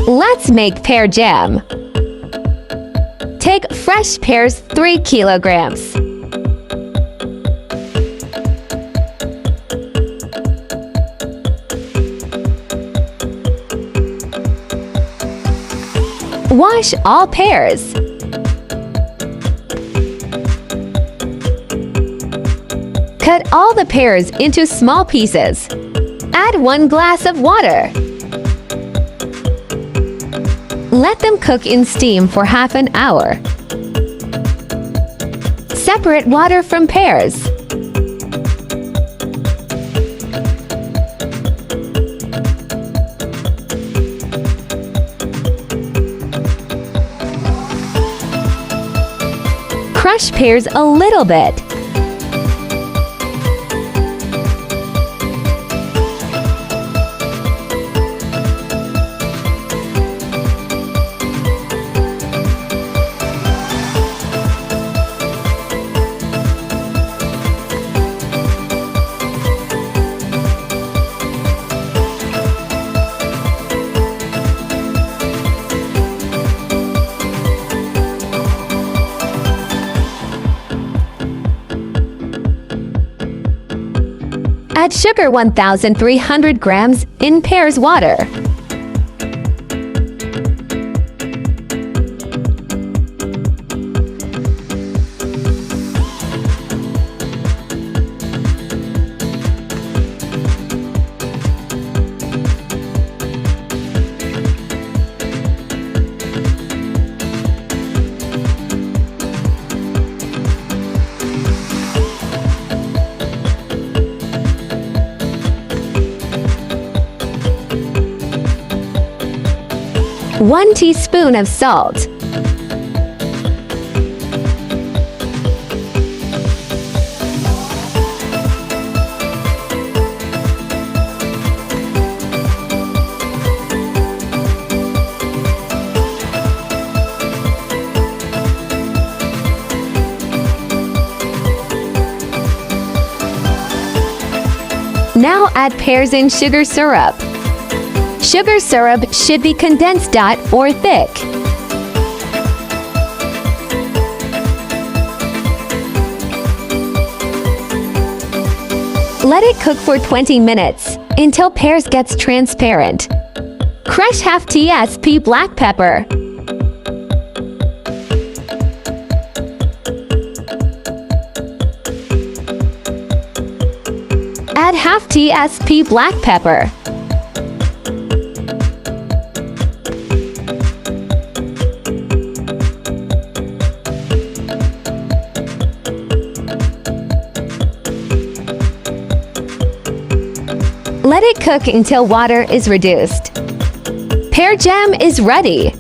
Let's make pear jam. Take fresh pears 3 kilograms. Wash all pears. Cut all the pears into small pieces. Add 1 glass of water. Let them cook in steam for half an hour. Separate water from pears. Crush pears a little bit. Add sugar 1,300 grams in pears water. One teaspoon of salt. Now add pears and sugar syrup. Sugar syrup should be condensed or thick. Let it cook for 20 minutes until pears gets transparent. Crush half teaspoon black pepper. Add half teaspoon black pepper. Let it cook until water is reduced. Pear jam is ready.